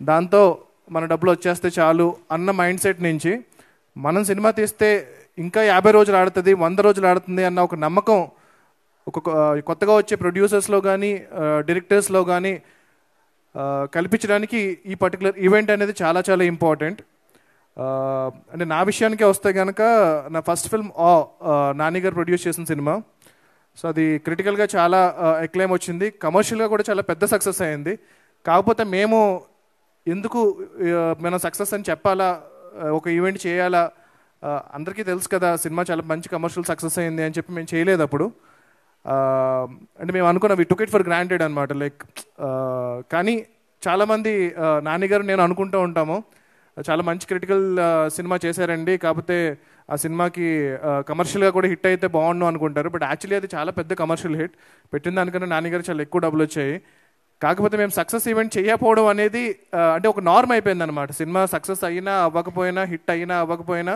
దాంతో మన డబ్బులు వచ్చేస్తే చాలు అన్న మైండ్ సెట్ నుంచి మనం సినిమా తీస్తే ఇంకా 50 రోజులు ఆడుతుంది, 100 రోజులు ఆడుతుంది అన్న ఒక నమ్మకం ఒక కొత్తగా వచ్చే ప్రొడ్యూసర్స్లో కానీ డైరెక్టర్స్లో కానీ కల్పించడానికి ఈ పర్టికులర్ ఈవెంట్ అనేది చాలా చాలా ఇంపార్టెంట్. అంటే నా విషయానికే వస్తే కనుక నా ఫస్ట్ ఫిల్మ్ నాని గారు ప్రొడ్యూస్ చేసిన సినిమా. సో అది క్రిటికల్గా చాలా ఎక్లైమ్ వచ్చింది, కమర్షియల్గా కూడా చాలా పెద్ద సక్సెస్ అయింది. కాకపోతే మేము ఎందుకు మనం సక్సెస్ అని చెప్పాలా, ఒక ఈవెంట్ చేయాలా, అందరికీ తెలుసు కదా సినిమా చాలా మంచి కమర్షియల్ సక్సెస్ అయింది అని చెప్పి మేము చేయలేదు అప్పుడు. అంటే మేము అనుకున్నాం వి టుక్ ఇట్ ఫర్ గ్రాంటెడ్ అనమాట. లైక్ కానీ చాలామంది నాని గారు నేను అనుకుంటూ ఉంటాము చాలా మంచి క్రిటికల్ సినిమా చేశారండి, కాకపోతే ఆ సినిమాకి కమర్షియల్గా కూడా హిట్ అయితే బాగుండు అనుకుంటారు. బట్ యాక్చువల్లీ అది చాలా పెద్ద కమర్షియల్ హిట్, పెట్టిన దానికన్నా నాని గారు చాలా ఎక్కువ డబ్బులు వచ్చాయి. కాకపోతే మేము సక్సెస్ ఈవెంట్ చేయకపోవడం అనేది అంటే ఒక నార్మ్ అయిపోయింది అనమాట. సినిమా సక్సెస్ అయినా అవ్వకపోయినా, హిట్ అయినా అవ్వకపోయినా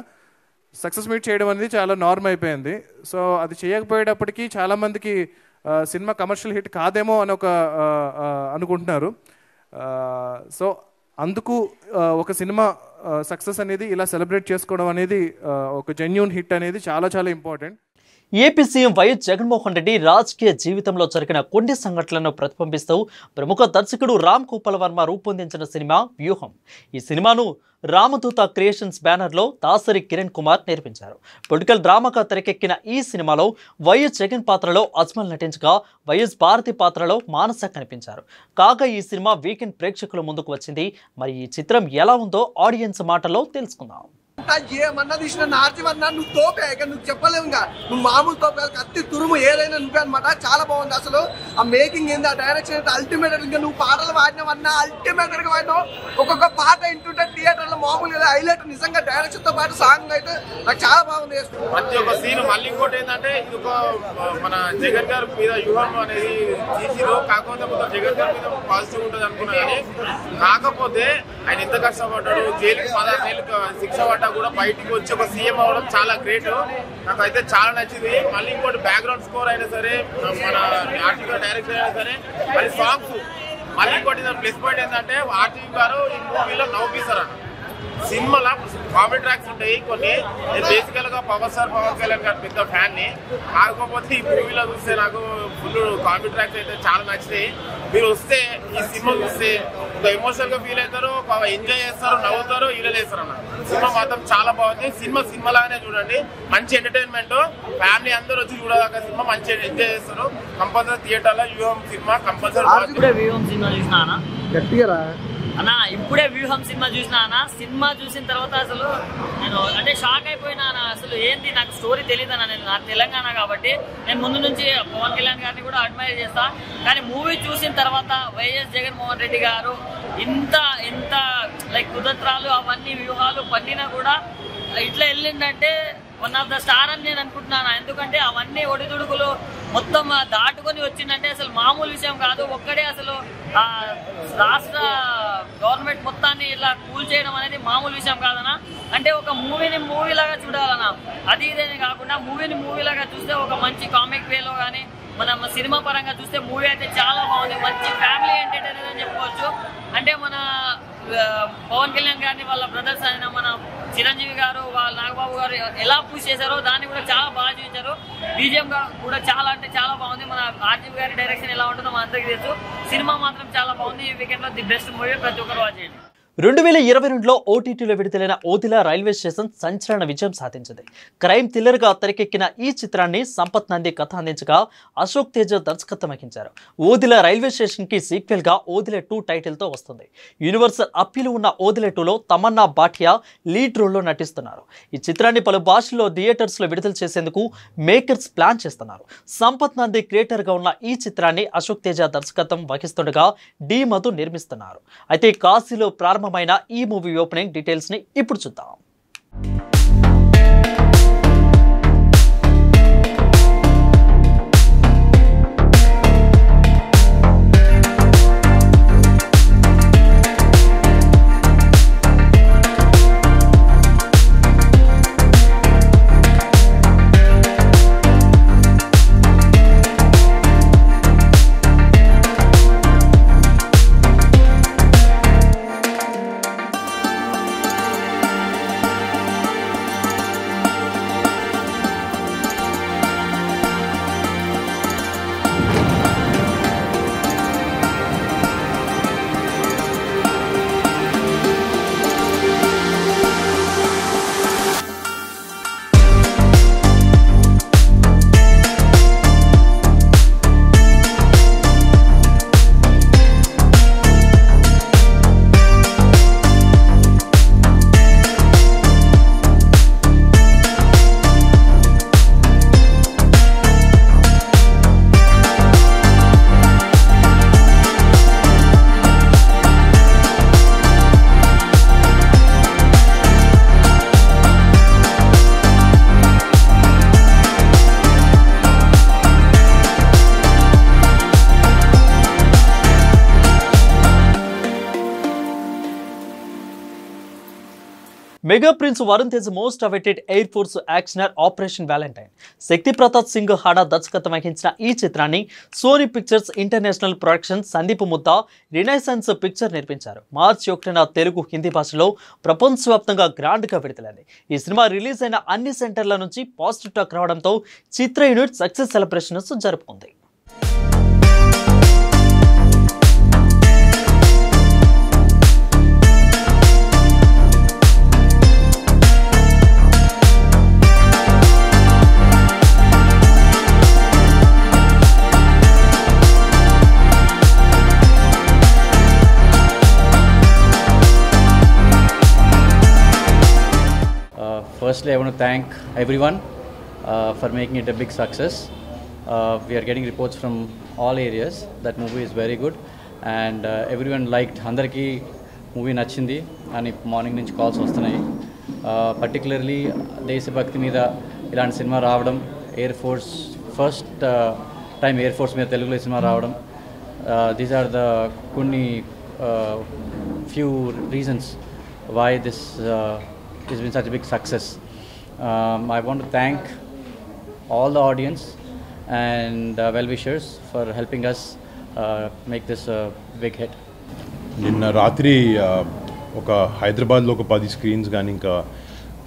సక్సెస్ మీట్ చేయడం అనేది చాలా నార్మ్ అయిపోయింది. సో అది చేయకపోయేటప్పటికీ చాలామందికి సినిమా కమర్షియల్ హిట్ కాదేమో అని అనుకుంటున్నారు. సో అందుకు ఒక సినిమా సక్సెస్ అనేది ఇలా సెలబ్రేట్ చేసుకోవడం అనేది ఒక జెన్యూన్ హిట్ అనేది చాలా చాలా important. AP CM YS Jaganmohan Reddy రాజకీయ జీవితంలో జరిగిన కొన్ని సంఘటనలను ప్రతిబింబిస్తూ ప్రముఖ దర్శకుడు రామ్ గోపాల్ వర్మ రూపొందించిన సినిమా వ్యూహం. ఈ సినిమాను రామదూత క్రియేషన్స్ బ్యానర్లో దాసరి కిరణ్ కుమార్ నిర్మించారు. పొలిటికల్ డ్రామాగా తెరకెక్కిన ఈ సినిమాలో వైఎస్ జగన్ పాత్రలో అజ్మల్ నటించగా వైఎస్ భారతి పాత్రలో మానస కనిపించారు. కాగా ఈ సినిమా వీకెండ్ ప్రేక్షకుల ముందుకు వచ్చింది. మరి ఈ చిత్రం ఎలా ఉందో ఆడియన్స్ మాటల్లో తెలుసుకుందాం. ఏమన్నా తీసిన నార్జీవన్నా నువ్వు తోపే, నువ్వు చెప్పలేవు, ఇంకా నువ్వు మామూలు తోపే, కత్తి తురుము ఏదైనా నువ్వే అనమాట. చాలా బాగుంది అసలు. ఆ మేకింగ్ ఏంది, ఆ డైరెక్షన్ అయితే అల్టిమేట్. ఇంకా నువ్వు పాటలు వాడినావన్నా అల్టిమేట్ గా వాడినావు. ఒక్కొక్క పాట వింటుంటే థియేటర్ లో మామూలుగా హైలైట్. నిజంగా డైరెక్షన్ తో పాటు సాంగ్ అయితే నాకు చాలా బాగుంది. ప్రతి ఒక్క సీన్. మళ్ళీ ఇంకోటి ఏంటంటే ఇది ఒక మన జగన్ గారి మీద వ్యూహం అనేది తీసిరు. కాకపోతే మొత్తం జగన్ గారి మీద పాజిటివ్ ఉంటుంది అనుకున్నా, కానీ కాకపోతే ఆయన ఎంత కష్టపడ్డాడు, జైలుకి 16 ఏళ్ళు శిక్ష పడ్డా కూడా బయటికి వచ్చి ఒక సీఎం అవ్వడం చాలా గ్రేట్. నాకైతే చాలా నచ్చింది. మళ్ళీ ఇంకోటి బ్యాక్గ్రౌండ్ స్కోర్ అయినా సరే, మన ఆర్టీవీ డైరెక్షన్ అయినా సరే, మళ్ళీ సాంగ్స్. మళ్ళీ ఇంకోటి ప్లస్ పాయింట్ ఏంటంటే ఆర్టీవీ గారు ఈ మూవీలో నవ్వుపిస్తారు. సినిమాలో కామెడీ ట్రాక్స్ ఉంటాయి కొన్ని. నేను బేసికల్ గా పవన్ కళ్యాణ్ గారి పెద్ద ఫ్యాన్ ని. కాకపోతే ఈ మూవీలో చూస్తే నాకు ఫుల్ కామెడీ ట్రాక్స్ అయితే చాలా నచ్చినాయి. మీరు వస్తే ఈ సినిమా చూస్తే ఒక ఎమోషనల్ గా ఫీల్ అవుతారు, ఎంజాయ్ చేస్తారు, నవ్వుతారు, ఇళ్ళలేస్తారు అన్న. సినిమా మాత్రం చాలా బాగుంది. సినిమా లాగానే చూడండి, మంచి ఎంటర్టైన్మెంట్. ఫ్యామిలీ అందరూ వచ్చి చూడదాకా సినిమా మంచి ఎంజాయ్ చేస్తారు. కంపల్సరీ థియేటర్ లో వ్యూహం సినిమా కంపల్సరీ. అన్నా ఇప్పుడే వ్యూహం సినిమా చూసినా అన్న. సినిమా చూసిన తర్వాత అసలు నేను అంటే షాక్ అయిపోయినా అన్న. అసలు ఏంటి నాకు స్టోరీ తెలియదు అన్న. నేను నాకు తెలంగాణ కాబట్టి నేను ముందు నుంచి పవన్ కళ్యాణ్ గారిని కూడా అడ్మైర్ చేస్తా. కానీ మూవీ చూసిన తర్వాత వైఎస్ జగన్మోహన్ రెడ్డి గారు ఇంత లైక్ కుతంత్రాలు అవన్నీ వ్యూహాలు పన్నినా కూడా ఇట్లా వెళ్ళిందంటే వన్ ఆఫ్ ద స్టార్ అని నేను అనుకుంటున్నాను. ఎందుకంటే అవన్నీ ఒడిదుడుకులు మొత్తం దాటుకొని వచ్చిందంటే అసలు మామూలు విషయం కాదు. ఒక్కడే అసలు రాష్ట్ర గవర్నమెంట్ మొత్తాన్ని ఇలా కూల్ చేయడం అనేది మామూలు విషయం కాదన్నా. అంటే ఒక మూవీని మూవీలాగా చూడాలన్నా. అది ఇదేనే కాకుండా మూవీని మూవీలాగా చూస్తే ఒక మంచి కామిక్ వేలో కానీ మన సినిమా పరంగా చూస్తే మూవీ అయితే చాలా బాగుంది. మంచి ఫ్యామిలీ ఎంటర్టైనర్ అని చెప్పుకోవచ్చు. అంటే మన పవన్ కళ్యాణ్ గారిని వాళ్ళ బ్రదర్స్ అయిన మన చిరంజీవి గారు, వాళ్ళ నాగబాబు గారు ఎలా పూజ చేశారో దాన్ని కూడా చాలా బాగా చూపించారు. బీజిఎం కూడా చాలా అంటే చాలా బాగుంది. మన ఆర్జీవి గారి డైరెక్షన్ ఎలా ఉంటుందో మన అందరికీ తెలుసు. సినిమా మాత్రం చాలా బాగుంది. ఈ వీకెండ్ లో ది బెస్ట్ మూవీ, ప్రతి ఒక్కరు వాచ్ చేయండి. 2022లో ఓటీటీలో విడుదలైన ఓదిలా రైల్వే స్టేషన్ సంచలన విజయం సాధించింది. క్రైమ్ థ్రిల్లర్గా తెరకెక్కిన ఈ చిత్రాన్ని సంపత్ నంది కథ అందించగా అశోక్ తేజ దర్శకత్వం వహించారు. ఓదిలా రైల్వే స్టేషన్కి సీక్వెల్గా ఓదిలా 2 టైటిల్తో వస్తుంది. యూనివర్సల్ అప్పీల్ ఉన్న ఓదిలా 2లో తమన్నా భాటియా లీడ్ రోల్లో నటిస్తున్నారు. ఈ చిత్రాన్ని పలు భాషల్లో థియేటర్స్లో విడుదల చేసేందుకు మేకర్స్ ప్లాన్ చేస్తున్నారు. సంపత్ నంది క్రియేటర్గా ఉన్న ఈ చిత్రాన్ని అశోక్ తేజ దర్శకత్వం వహిస్తుండగా డి మధు నిర్మిస్తున్నారు. అయితే కాశీలో ప్రారంభమైన ఈ మూవీ ఓపెనింగ్ డీటెయిల్స్ ని ఇప్పుడు చూద్దాం. Mega prince Varun Tej most awaited air force actioner operation Valentine Shakti Pratap Singh Hada దర్శకత్వం వహించిన ఈ చిత్రాన్ని Sony Pictures International production Sandeep Mudda renaissance picture నిర్మించారు. మార్చి 1న తెలుగు, హిందీ భాషలో ప్రపంచవ్యాప్తంగా గ్రాండ్గా విడుదలైంది. ఈ సినిమా రిలీజ్ అయిన అన్ని సెంటర్ల నుంచి పాజిటివ్ టాక్ రావడంతో చిత్ర యూనిట్ సక్సెస్ సెలబ్రేషన్స్ జరుపుకుంది. Firstly, I want to thank everyone for making it a big success. We are getting reports from all areas that movie is very good, and everyone liked. Andarki movie nachindi ani morning nunchi calls vastunayi. Particularly Deshabhakti meeda ilanti cinema raavadam, Air Force first time Air Force meeda Telugulo cinema raavadam. These are the kunni few reasons why this has been such a big success. I want to thank all the audience and well-wishers for helping us make this a big hit. నిన్న రాత్రి ఒక హైదరాబాద్లో ఒక 10 screens కానీ ఇంకా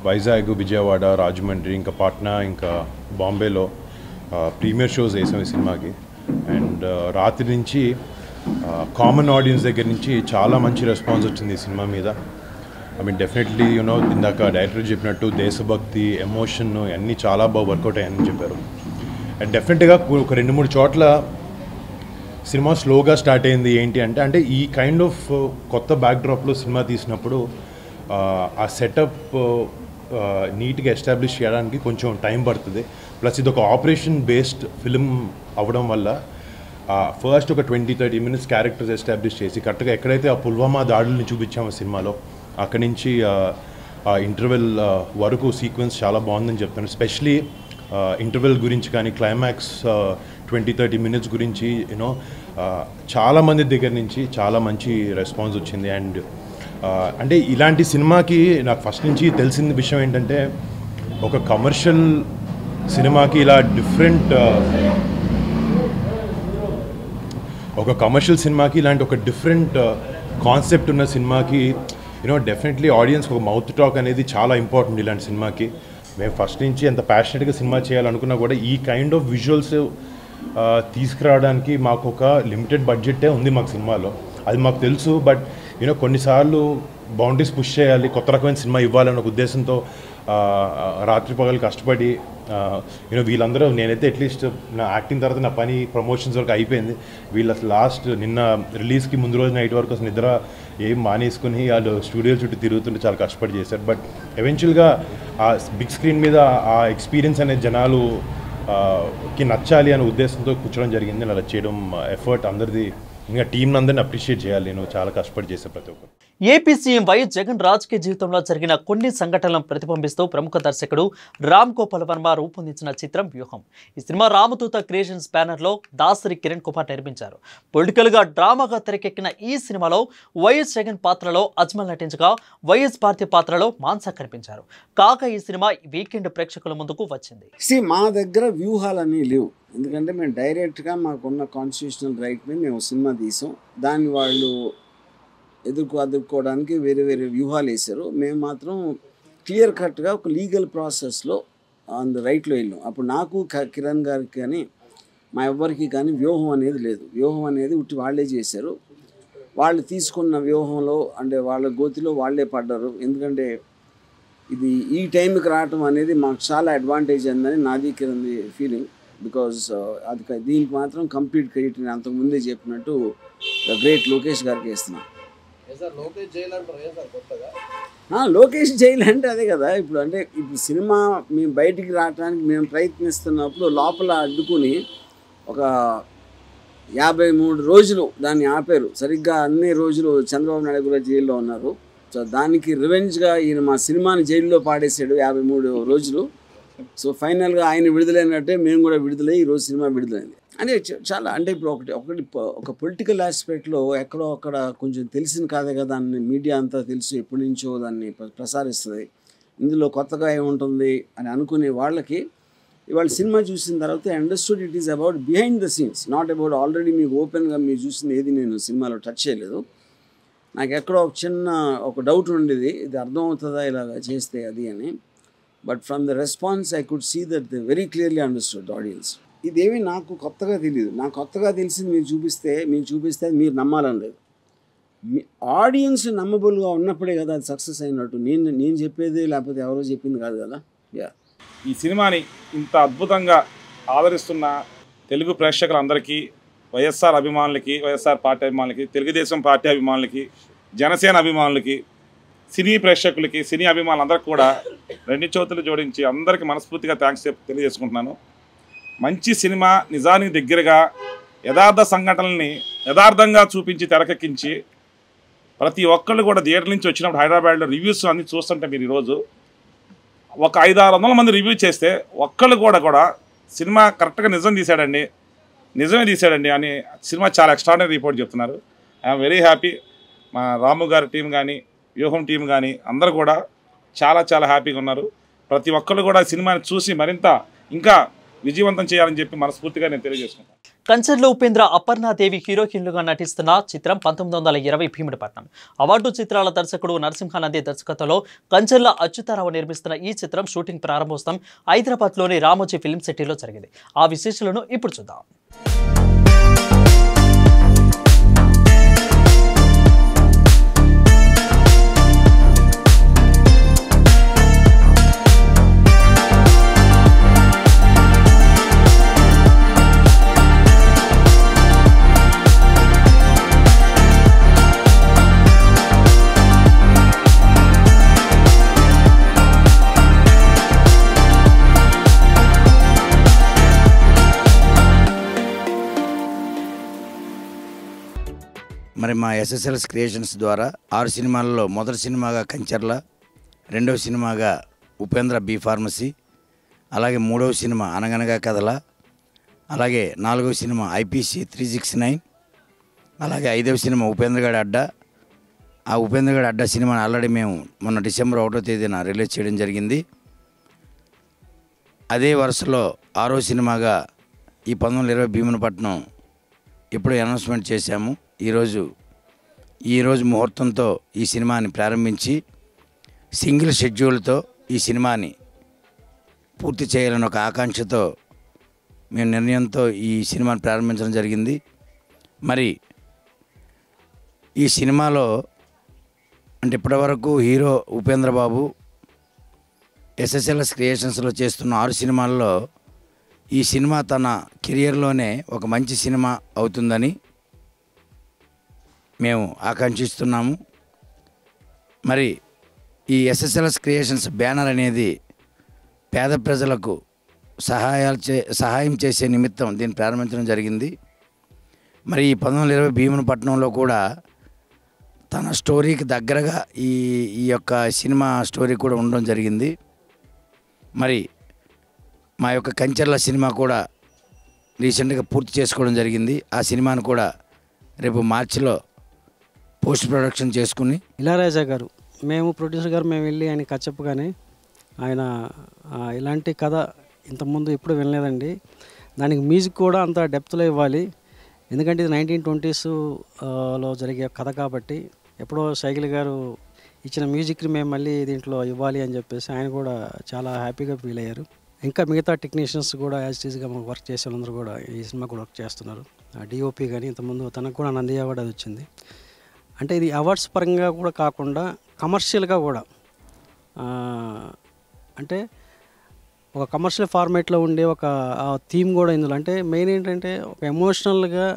వైజాగ్, విజయవాడ, రాజమండ్రి, ఇంకా పాట్నా, ఇంకా బాంబేలో ప్రీమియర్ షోస్ వేసాం ఈ సినిమాకి. అండ్ రాత్రి నుంచి కామన్ ఆడియన్స్ దగ్గర నుంచి చాలా మంచి రెస్పాన్స్ వచ్చింది ఈ సినిమా మీద. ఐ మీన్ డెఫినెట్లీ ఇందాక డైరెక్టర్ చెప్పినట్టు దేశభక్తి, ఎమోషన్ అన్నీ చాలా బాగా వర్కౌట్ అయ్యాయని చెప్పారు. అండ్ డెఫినెట్గా ఒక 2-3 చోట్ల సినిమా స్లోగా స్టార్ట్ అయింది. ఏంటి అంటే ఈ కైండ్ ఆఫ్ కొత్త బ్యాక్డ్రాప్లో సినిమా తీసినప్పుడు ఆ సెటప్ నీట్గా ఎస్టాబ్లిష్ చేయడానికి కొంచెం టైం పడుతుంది. ప్లస్ ఇది ఒక ఆపరేషన్ బేస్డ్ ఫిల్మ్ అవ్వడం వల్ల ఫస్ట్ ఒక 20-30 మినిట్స్ క్యారెక్టర్స్ ఎస్టాబ్లిష్ చేసి కరెక్ట్గా ఎక్కడైతే ఆ పుల్వామా దాడుల్ని చూపించామో సినిమాలో అక్కడి నుంచి ఇంటర్వెల్ వరకు సీక్వెన్స్ చాలా బాగుందని చెప్తాను. ఎస్పెషలీ ఇంటర్వెల్ గురించి కానీ క్లైమాక్స్ 20-30 మినిట్స్ గురించి చాలామంది దగ్గర నుంచి చాలా మంచి రెస్పాన్స్ వచ్చింది. అండ్ అంటే ఇలాంటి సినిమాకి నాకు ఫస్ట్ నుంచి తెలిసిన విషయం ఏంటంటే ఒక కమర్షియల్ సినిమాకి ఇలా ఇలాంటి ఒక డిఫరెంట్ కాన్సెప్ట్ ఉన్న సినిమాకి డెఫినెట్లీ ఆడియన్స్ ఒక మౌత్ టాక్ అనేది చాలా ఇంపార్టెంట్ ఇలాంటి సినిమాకి. మేము ఫస్ట్ నుంచి ఎంత ప్యాషనెట్గా సినిమా చేయాలనుకున్నా కూడా ఈ కైండ్ ఆఫ్ విజువల్స్ తీసుకురావడానికి మాకు ఒక లిమిటెడ్ బడ్జెటే ఉంది మాకు సినిమాలో, అది మాకు తెలుసు. బట్ కొన్నిసార్లు బౌండరీస్ పుష్ చేయాలి, కొత్త రకమైన సినిమా ఇవ్వాలన్న ఒక ఉద్దేశంతో రాత్రి పగలు కష్టపడి వీళ్ళందరూ, నేనైతే అట్లీస్ట్ నా యాక్టింగ్ తర్వాత నా పని ప్రమోషన్స్ వరకు అయిపోయింది. వీళ్ళు అసలు లాస్ట్ నిన్న రిలీజ్కి ముందు రోజు నైట్ వరకు అసలు నిద్ర ఏం మానేసుకుని వాళ్ళు స్టూడియో చుట్టూ తిరుగుతుంటే చాలా కష్టపడి చేశారు. బట్ ఎవెన్చువల్గా ఆ బిగ్ స్క్రీన్ మీద ఆ ఎక్స్పీరియన్స్ అనే జనాలుకి నచ్చాలి అనే ఉద్దేశంతో కూర్చోవడం జరిగింది. అలా చేయడం ఎఫర్ట్ అందరిది, ఇంకా టీం అందరిని అప్రిషియేట్ చేయాలి. నేను చాలా కష్టపడి చేసే ప్రతి ఒక్కరు. ఏపీ సీఎం వైఎస్ జగన్ రాజకీయ జీవితంలో జరిగిన కొన్ని సంఘటనలను ప్రతిబింబిస్తూ ప్రముఖ దర్శకుడు రామ్ గోపాల్ వర్మ రూపొందించిన చిత్రం వ్యూహం. ఈ సినిమా రామదూత క్రియేషన్స్ బ్యానర్లో దాసరి కిరణ్ కుమార్ నిర్మించారు. పొలిటికల్గా డ్రామాగా తెరకెక్కిన ఈ సినిమాలో వైఎస్ జగన్ పాత్రలో అజ్మల్ నటించగా వైఎస్ పార్టీ పాత్రలో మాన్సా కనిపించారు. కాగా ఈ సినిమా వీకెండ్ ప్రేక్షకుల ముందుకు వచ్చింది. మా దగ్గర వ్యూహాలన్నీ లేవు, ఎందుకంటే మేము డైరెక్ట్గా మాకున్న కాన్స్టిట్యూషనల్ రైట్ మీద మేము సినిమా తీసాం. దాన్ని వాళ్ళు ఎదుర్కోవడానికి వేరే వేరే వ్యూహాలు వేశారు. మేము మాత్రం క్లియర్ కట్గా ఒక లీగల్ ప్రాసెస్లో ఆన్ ద రైట్లో వెళ్ళాం. అప్పుడు నాకు కిరణ్ గారికి కానీ మా ఎవ్వరికి కానీ వ్యూహం అనేది లేదు. వ్యూహం అనేది ఉట్టి వాళ్ళే చేశారు. వాళ్ళు తీసుకున్న వ్యూహంలో అంటే వాళ్ళ గోతిలో వాళ్ళే పడ్డారు. ఎందుకంటే ఇది ఈ టైంకి రావటం అనేది మాకు చాలా అడ్వాంటేజ్ అందని నాది కిరణ్ ఫీలింగ్. బికాజ్ అది దీనికి మాత్రం కంప్లీట్ క్రెడిట్ నేను అంతకుముందే చెప్పినట్టు ద గ్రేట్ లోకేష్ గారికి ఇస్తున్నాను. లోకేష్ జైలు అంటే అదే కదా. ఇప్పుడు అంటే ఇప్పుడు సినిమా మేము బయటికి రావడానికి మేము ప్రయత్నిస్తున్నప్పుడు లోపల అడ్డుకుని ఒక 53 రోజులు దాన్ని ఆపారు. సరిగ్గా అన్ని రోజులు చంద్రబాబు నాయుడు కూడా జైల్లో ఉన్నారు. సో దానికి రివెంజ్గా ఈయన మా సినిమాని జైల్లో పాడేశాడు 53 రోజులు. సో ఫైనల్గా ఆయన విడుదలైనట్టే మేము కూడా విడుదలై ఈరోజు సినిమా విడుదలైంది. అంటే చాలా అంటే ఇప్పుడు ఒక పొలిటికల్ ఆస్పెక్ట్లో ఎక్కడో అక్కడ కొంచెం తెలిసిన కాదే కదా దాన్ని మీడియా అంతా తెలుసు ఎప్పటి నుంచో దాన్ని ప్రసారిస్తుంది, ఇందులో కొత్తగా ఏముంటుంది అని అనుకునే వాళ్ళకి ఇవాళ సినిమా చూసిన తర్వాత understood it is about behind the scenes, not about already మీకు ఓపెన్గా మీరు చూసింది ఏది నేను సినిమాలో టచ్ చేయలేదు. నాకు ఎక్కడో ఒక డౌట్ ఉండేది, ఇది అర్థమవుతుందా ఇలాగ చేస్తే అది అని. But from the response I could see that they very clearly understood audience. ఇదేమీ నాకు కొత్తగా తెలియదు, నాకు కొత్తగా తెలిసింది మీకు చూపిస్తే మీరు నమ్మాలని లేదు. మీ ఆడియన్స్ నమ్మబుల్గా ఉన్నప్పుడే కదా అది సక్సెస్ అయినట్టు. నేను చెప్పేది లేకపోతే ఎవరో చెప్పింది కాదు కదా. ఈ సినిమాని ఇంత అద్భుతంగా ఆదరిస్తున్న తెలుగు ప్రేక్షకులందరికీ, వైఎస్ఆర్ అభిమానులకి, వైఎస్ఆర్ పార్టీ అభిమానులకి, తెలుగుదేశం పార్టీ అభిమానులకి, జనసేన అభిమానులకి, సినీ ప్రేక్షకులకి, సినీ అభిమానులందరికీ కూడా 2 చేతులు జోడించి అందరికీ మనస్ఫూర్తిగా థ్యాంక్స్ తెలియజేసుకుంటున్నాను. మంచి సినిమా, నిజానికి దగ్గరగా యథార్థ సంఘటనల్ని యథార్థంగా చూపించి తెరకెక్కించి ప్రతి ఒక్కళ్ళు కూడా థియేటర్ నుంచి వచ్చినప్పుడు హైదరాబాద్లో రివ్యూస్ అన్నీ చూస్తుంటే మీరు ఈరోజు ఒక 500-600 మంది రివ్యూ చేస్తే ఒక్కళ్ళు కూడా సినిమా కరెక్ట్గా నిజమే తీశాడండి అని సినిమా చాలా ఎక్స్ట్రాడినరీ రిపోర్ట్ చెప్తున్నారు. I'm very happy. మా రాము గారి టీం కానీ, వ్యూహం టీం కానీ అందరూ కూడా చాలా చాలా హ్యాపీగా ఉన్నారు. ప్రతి ఒక్కళ్ళు కూడా సినిమాని చూసి మరింత ఇంకా విజయవంతం చేయాలని చెప్పి మనస్ఫూర్తిగా నేను తెలియజేసుకుంటాను. కంచర్ల ఉపేంద్ర, అపర్ణాదేవి హీరోయిన్లుగా నటిస్తున్న చిత్రం 1920 భీమునిపట్నం. అవార్డు చిత్రాల దర్శకుడు నరసింహానంది దర్శకత్వంలో కంచర్ల అచ్యుతారావు నిర్మిస్తున్న ఈ చిత్రం షూటింగ్ ప్రారంభోత్సవం హైదరాబాద్లోని రామోజీ ఫిల్మ్ సిటీలో జరిగింది. ఆ విశేషాలను ఇప్పుడు చూద్దాం. మరి మా ఎస్ఎస్ఎల్ఎస్ క్రియేషన్స్ ద్వారా 6 సినిమాలలో మొదటి సినిమాగా కంచర్ల, 2వ సినిమాగా ఉపేంద్ర బి ఫార్మసీ, అలాగే 3వ సినిమా అనగనగా కథల, అలాగే 4వ సినిమా ఐపీసీ 369, అలాగే 5వ సినిమా ఉపేంద్రగఢ్ అడ్డా. ఆ ఉపేంద్రగఢ్ అడ్డా సినిమాని ఆల్రెడీ మేము మొన్న డిసెంబర్ 1వ తేదీన రిలీజ్ చేయడం జరిగింది. అదే వరుసలో 6వ సినిమాగా ఈ 1920 భీమునిపట్నం ఎప్పుడూ అనౌన్స్మెంట్ చేశాము. ఈరోజు ముహూర్తంతో ఈ సినిమాని ప్రారంభించి సింగిల్ షెడ్యూల్తో ఈ సినిమాని పూర్తి చేయాలని ఒక ఆకాంక్షతో మేము నిర్ణయంతో ఈ సినిమాని ప్రారంభించడం జరిగింది. మరి ఈ సినిమాలో అంటే ఇప్పటివరకు హీరో ఉపేంద్ర బాబు ఎస్ఎస్ఎల్ఎస్ క్రియేషన్స్లో చేస్తున్న 6 సినిమాల్లో ఈ సినిమా తన కెరియర్లోనే ఒక మంచి సినిమా అవుతుందని మేము ఆకాంక్షిస్తున్నాము. మరి ఈ ఎస్ఎస్ఎల్ఎస్ క్రియేషన్స్ బ్యానర్ అనేది పేద ప్రజలకు సహాయం చేసే నిమిత్తం దీన్ని ప్రారంభించడం జరిగింది. మరి ఈ 1920 భీమునిపట్నంలో కూడా తన స్టోరీకి దగ్గరగా ఈ యొక్క సినిమా స్టోరీ కూడా ఉండడం జరిగింది. మరి మా యొక్క కంచర్ల సినిమా కూడా రీసెంట్గా పూర్తి చేసుకోవడం జరిగింది. ఆ సినిమాను కూడా రేపు మార్చిలో పోస్ట్ ప్రొడక్షన్ చేసుకుని ఇళయరాజా గారు, ప్రొడ్యూసర్ గారు మేము వెళ్ళి ఆయన కథ చెప్పగానే ఆయన ఇలాంటి కథ ఇంతకుముందు ఎప్పుడు వినలేదండి, దానికి మ్యూజిక్ కూడా అంత డెప్త్లో ఇవ్వాలి, ఎందుకంటే ఇది 1920s జరిగే కథ కాబట్టి ఎప్పుడో సైకిల్ గారు ఇచ్చిన మ్యూజిక్ని మేము మళ్ళీ దీంట్లో ఇవ్వాలి అని చెప్పేసి ఆయన కూడా చాలా హ్యాపీగా ఫీల్ అయ్యారు. ఇంకా మిగతా టెక్నీషియన్స్ కూడా యాజ్ టీజ్గా మాకు వర్క్ చేసే వాళ్ళందరూ కూడా ఈ సినిమా కూడా వర్క్ చేస్తున్నారు. డిఓపి కానీ ఇంతకుముందు తనకు కూడా నంది అవార్డు అది వచ్చింది. అంటే ఇది అవార్డ్స్ పరంగా కూడా కాకుండా కమర్షియల్గా కూడా అంటే ఒక కమర్షియల్ ఫార్మేట్లో ఉండే ఒక థీమ్ కూడా ఇందులో అంటే మెయిన్ ఏంటంటే ఒక ఎమోషనల్గా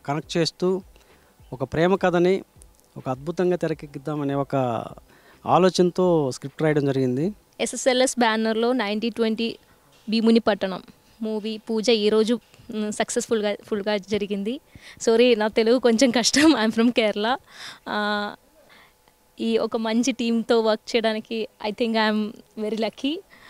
కనెక్ట్ చేస్తూ ఒక ప్రేమ కథని ఒక అద్భుతంగా తెరకెక్కిద్దామనే ఒక ఆలోచనతో స్క్రిప్ట్ రాయడం జరిగింది. ఎస్ఎస్ఎల్ఎస్ బ్యానర్లో 1920 భీమునిపట్నం మూవీ పూజ ఈరోజు ఫుల్గా జరిగింది. సారీ, నా తెలుగు కొంచెం కష్టం, ఐఎమ్ ఫ్రమ్ కేరళ. ఈ ఒక మంచి టీంతో వర్క్ చేయడానికి I think I'm very lucky.